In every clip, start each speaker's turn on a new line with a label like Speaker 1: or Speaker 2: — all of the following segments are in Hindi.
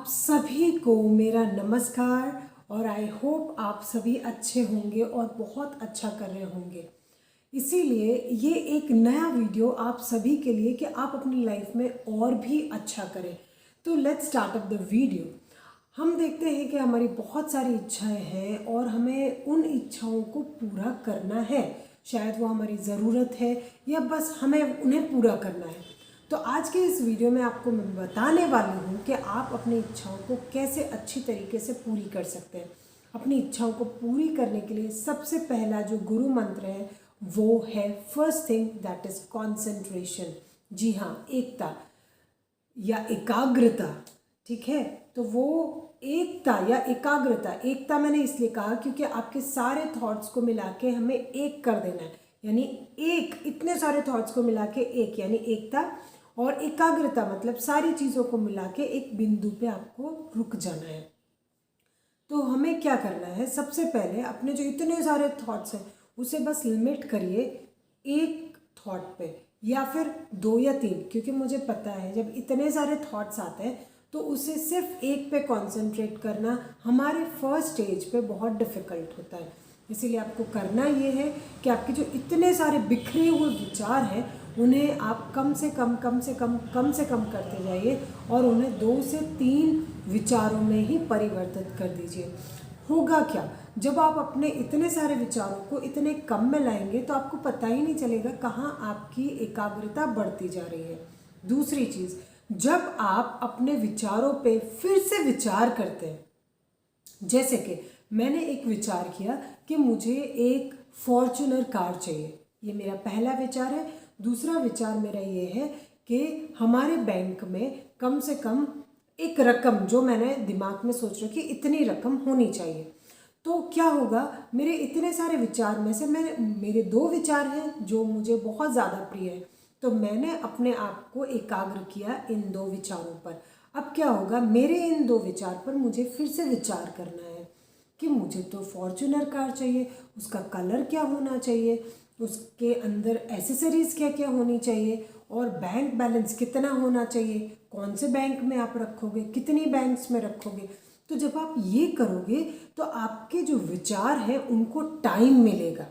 Speaker 1: आप सभी को मेरा नमस्कार और आई होप आप सभी अच्छे होंगे और बहुत अच्छा कर रहे होंगे। इसीलिए ये एक नया वीडियो आप सभी के लिए कि आप अपनी लाइफ में और भी अच्छा करें। तो let's start up the video. हम देखते हैं कि हमारी बहुत सारी इच्छाएं हैं और हमें उन इच्छाओं को पूरा करना है। शायद वो हमारी ज़रूरत है या बस हमें उन्हें पूरा करना है। तो आज के इस वीडियो में आपको मैं बताने वाली हूँ कि आप अपनी इच्छाओं को कैसे अच्छी तरीके से पूरी कर सकते हैं। अपनी इच्छाओं को पूरी करने के लिए सबसे पहला जो गुरु मंत्र है वो है first thing that is concentration. जी हाँ, एकता या एकाग्रता। ठीक है, तो वो एकता या एकाग्रता, एकता मैंने इसलिए कहा क्योंकि आपके सारे थॉट्स को मिला के हमें एक कर देना है, यानी एक, इतने सारे थॉट्स को मिला के एक, यानी एकता। और एकाग्रता मतलब सारी चीज़ों को मिला के एक बिंदु पे आपको रुक जाना है। तो हमें क्या करना है, सबसे पहले अपने जो इतने सारे थॉट्स हैं उसे बस लिमिट करिए एक थॉट पे या फिर दो या तीन, क्योंकि मुझे पता है जब इतने सारे थॉट्स आते हैं तो उसे सिर्फ एक पे कंसंट्रेट करना हमारे फर्स्ट स्टेज पे बहुत डिफ़िकल्ट होता है। इसीलिए आपको करना ये है कि आपके जो इतने सारे बिखरे हुए विचार हैं उन्हें आप कम से कम करते जाइए और उन्हें 2 से 3 विचारों में ही परिवर्तित कर दीजिए। होगा क्या, जब आप अपने इतने सारे विचारों को इतने कम में लाएंगे तो आपको पता ही नहीं चलेगा कहाँ आपकी एकाग्रता बढ़ती जा रही है। दूसरी चीज़, जब आप अपने विचारों पे फिर से विचार करते हैं, जैसे कि मैंने एक विचार किया कि मुझे एक फॉर्च्यूनर कार चाहिए, ये मेरा पहला विचार है। दूसरा विचार मेरा ये है कि हमारे बैंक में कम से कम एक रकम, जो मैंने दिमाग में सोच रखी, इतनी रकम होनी चाहिए। तो क्या होगा, मेरे इतने सारे विचार में से मेरे 2 विचार हैं जो मुझे बहुत ज़्यादा प्रिय है, तो मैंने अपने आप को एकाग्र किया इन 2 विचारों पर। अब क्या होगा, मेरे इन 2 विचार पर मुझे फिर से विचार करना है कि मुझे तो फॉर्च्यूनर कार चाहिए, उसका कलर क्या होना चाहिए, उसके अंदर एसेसरीज़ क्या क्या होनी चाहिए, और बैंक बैलेंस कितना होना चाहिए, कौन से बैंक में आप रखोगे, कितनी बैंक्स में रखोगे। तो जब आप ये करोगे तो आपके जो विचार हैं उनको टाइम मिलेगा।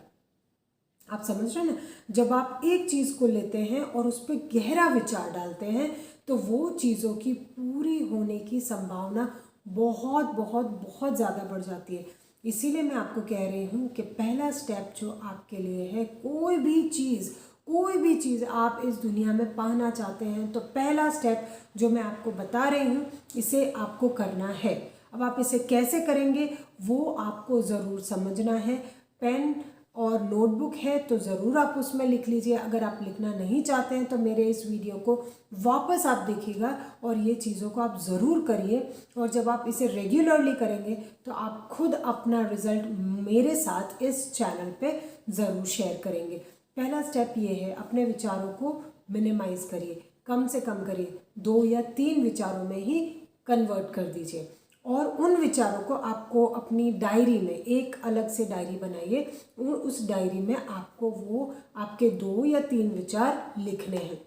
Speaker 1: आप समझ रहे हैं ना, जब आप एक चीज़ को लेते हैं और उस पर गहरा विचार डालते हैं तो वो चीज़ों की पूरी होने की संभावना बहुत बहुत बहुत ज़्यादा बढ़ जाती है। इसीलिए मैं आपको कह रही हूँ कि पहला स्टेप जो आपके लिए है, कोई भी चीज़ आप इस दुनिया में पाना चाहते हैं तो पहला स्टेप जो मैं आपको बता रही हूँ इसे आपको करना है। अब आप इसे कैसे करेंगे वो आपको ज़रूर समझना है। पेन और नोटबुक है तो ज़रूर आप उसमें लिख लीजिए। अगर आप लिखना नहीं चाहते हैं तो मेरे इस वीडियो को वापस आप देखिएगा और ये चीज़ों को आप ज़रूर करिए। और जब आप इसे रेगुलरली करेंगे तो आप खुद अपना रिज़ल्ट मेरे साथ इस चैनल पे ज़रूर शेयर करेंगे। पहला स्टेप ये है, अपने विचारों को मिनिमाइज़ करिए, कम से कम करिए, 2 या 3 विचारों में ही कन्वर्ट कर दीजिए। और उन विचारों को आपको अपनी डायरी में, एक अलग से डायरी बनाइए, उस डायरी में आपको वो आपके 2 या 3 विचार लिखने हैं।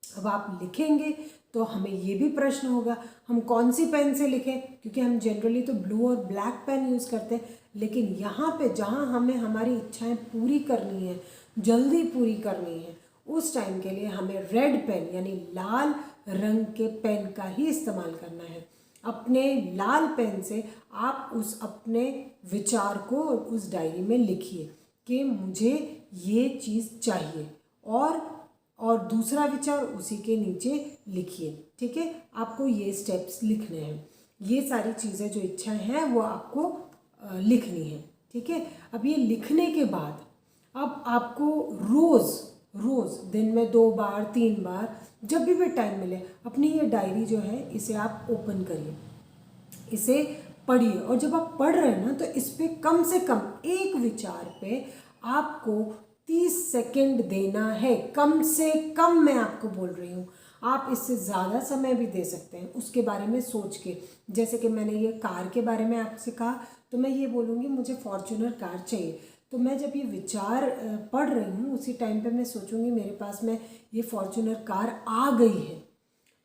Speaker 1: अब आप लिखेंगे तो हमें ये भी प्रश्न होगा हम कौन सी पेन से लिखें, क्योंकि हम जनरली तो ब्लू और ब्लैक पेन यूज़ करते हैं, लेकिन यहाँ पे जहाँ हमें हमारी इच्छाएं पूरी करनी है, जल्दी पूरी करनी है, उस टाइम के लिए हमें रेड पेन यानी लाल रंग के पेन का ही इस्तेमाल करना है। अपने लाल पेन से आप उस अपने विचार को उस डायरी में लिखिए कि मुझे ये चीज़ चाहिए, और दूसरा विचार उसी के नीचे लिखिए। ठीक है, आपको ये स्टेप्स लिखने हैं, ये सारी चीज़ें जो इच्छाएं हैं वो आपको लिखनी है। ठीक है, अब ये लिखने के बाद अब आपको रोज़ दिन में 2 बार 3 बार जब भी टाइम मिले अपनी ये डायरी जो है इसे आप ओपन करिए, इसे पढ़िए। और जब आप पढ़ रहे हैं ना तो इस पर कम से कम एक विचार पे आपको 30 सेकंड देना है, कम से कम मैं आपको बोल रही हूँ। आप इससे ज़्यादा समय भी दे सकते हैं उसके बारे में सोच के। जैसे कि मैंने ये कार के बारे में आपसे कहा तो मैं ये बोलूँगी मुझे फॉर्च्यूनर कार चाहिए, तो मैं जब ये विचार पढ़ रही हूँ उसी टाइम पे मैं सोचूंगी मेरे पास में ये फॉर्च्यूनर कार आ गई है।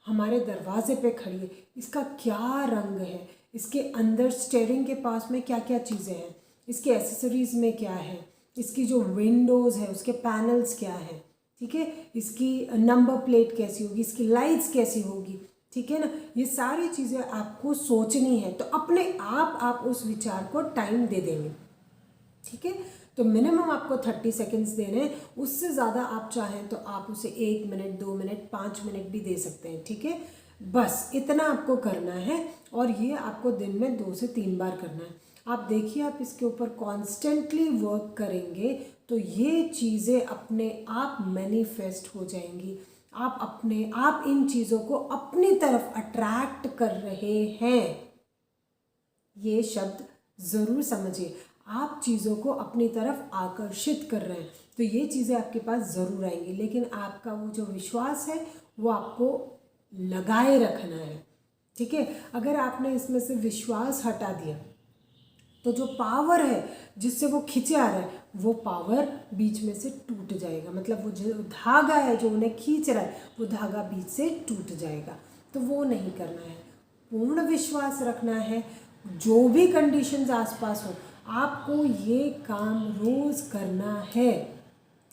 Speaker 1: हमारे दरवाजे पे खड़ी है, इसका क्या रंग है, इसके अंदर स्टेयरिंग के पास में क्या क्या चीज़ें हैं, इसके एसेसरीज में क्या है, इसकी जो विंडोज़ है उसके पैनल्स क्या है, ठीक है, इसकी नंबर प्लेट कैसी होगी, इसकी लाइट्स कैसी होगी, ठीक है ना। ये सारी चीज़ें आपको सोचनी है, तो अपने आप उस विचार को टाइम दे देंगे, ठीक है। तो मिनिमम आपको 30 सेकेंड्स देने हैं, उससे ज़्यादा आप चाहें तो आप उसे 1 मिनट, 2 मिनट, 5 मिनट भी दे सकते हैं, ठीक है। बस इतना आपको करना है और ये आपको दिन में 2 से 3 बार करना है। आप देखिए, आप इसके ऊपर कॉन्स्टेंटली वर्क करेंगे तो ये चीज़ें अपने आप मैनिफेस्ट हो जाएंगी। आप इन चीज़ों को अपनी तरफ अट्रैक्ट कर रहे हैं। ये शब्द ज़रूर समझिए, आप चीज़ों को अपनी तरफ आकर्षित कर रहे हैं, तो ये चीज़ें आपके पास ज़रूर आएंगी। लेकिन आपका वो जो विश्वास है वो आपको लगाए रखना है, ठीक है। अगर आपने इसमें से विश्वास हटा दिया तो जो पावर है जिससे वो खींचे आ रहा है, वो पावर बीच में से टूट जाएगा। मतलब वो जो धागा है जो उन्हें खींच रहा है, वो धागा बीच से टूट जाएगा। तो वो नहीं करना है, पूर्ण विश्वास रखना है। जो भी कंडीशंस आसपास हो, आपको ये काम रोज़ करना है,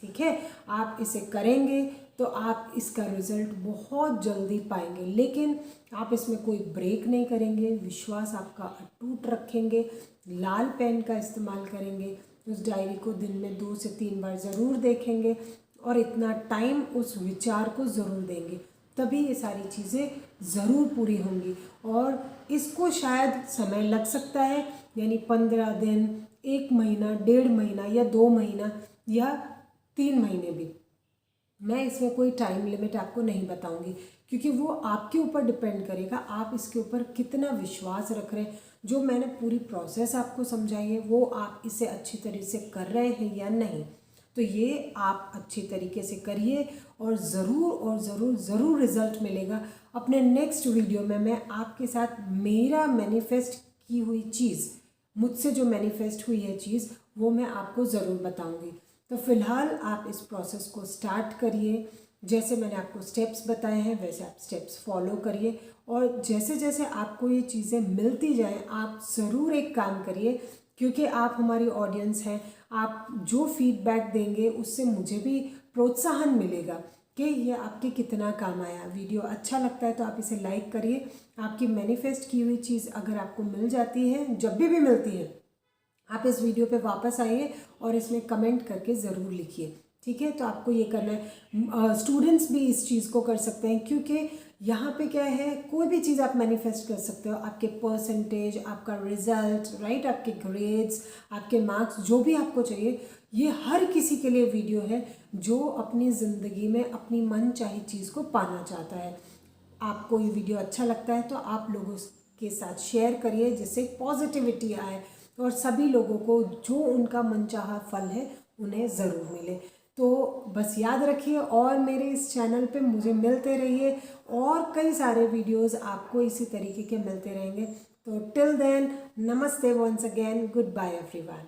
Speaker 1: ठीक है। आप इसे करेंगे तो आप इसका रिजल्ट बहुत जल्दी पाएंगे। लेकिन आप इसमें कोई ब्रेक नहीं करेंगे, विश्वास आपका अटूट रखेंगे, लाल पेन का इस्तेमाल करेंगे, उस डायरी को दिन में 2 से 3 बार ज़रूर देखेंगे और इतना टाइम उस विचार को ज़रूर देंगे, तभी ये सारी चीज़ें ज़रूर पूरी होंगी। और इसको शायद समय लग सकता है, यानी 15 दिन, 1 महीना, 1.5 महीना या 2 महीना या 3 महीने भी। मैं इसमें कोई टाइम लिमिट आपको नहीं बताऊंगी, क्योंकि वो आपके ऊपर डिपेंड करेगा, आप इसके ऊपर कितना विश्वास रख रहे हैं। जो मैंने पूरी प्रोसेस आपको समझाई है वो आप इसे अच्छी तरीके से कर रहे हैं या नहीं, तो ये आप अच्छी तरीके से करिए और ज़रूर रिजल्ट मिलेगा। अपने नेक्स्ट वीडियो में मैं आपके साथ मेरा मैनिफेस्ट की हुई चीज़, मुझसे जो मैनिफेस्ट हुई है चीज़, वो मैं आपको ज़रूर बताऊंगी। तो फिलहाल आप इस प्रोसेस को स्टार्ट करिए, जैसे मैंने आपको स्टेप्स बताए हैं वैसे आप स्टेप्स फॉलो करिए, और जैसे जैसे आपको ये चीज़ें मिलती जाएं आप ज़रूर एक काम करिए, क्योंकि आप हमारी ऑडियंस हैं। आप जो फीडबैक देंगे उससे मुझे भी प्रोत्साहन मिलेगा कि ये आपके कितना काम आया। वीडियो अच्छा लगता है तो आप इसे लाइक करिए। आपकी मैनिफेस्ट की हुई चीज़ अगर आपको मिल जाती है, जब भी मिलती है, आप इस वीडियो पे वापस आइए और इसमें कमेंट करके ज़रूर लिखिए, ठीक है। तो आपको ये करना है। स्टूडेंट्स भी इस चीज़ को कर सकते हैं, क्योंकि यहाँ पे क्या है, कोई भी चीज़ आप मैनिफेस्ट कर सकते हो। आपके परसेंटेज, आपका रिजल्ट, राइट, आपके ग्रेड्स, आपके मार्क्स, जो भी आपको चाहिए, ये हर किसी के लिए वीडियो है जो अपनी ज़िंदगी में अपनी मनचाही चीज़ को पाना चाहता है। आपको ये वीडियो अच्छा लगता है तो आप लोगों के साथ शेयर करिए, जिससे पॉजिटिविटी आए और सभी लोगों को जो उनका मनचाहा फल है उन्हें ज़रूर मिले। तो बस याद रखिए और मेरे इस चैनल पे मुझे मिलते रहिए, और कई सारे वीडियोस आपको इसी तरीके के मिलते रहेंगे। तो टिल देन, नमस्ते once again, goodbye everyone.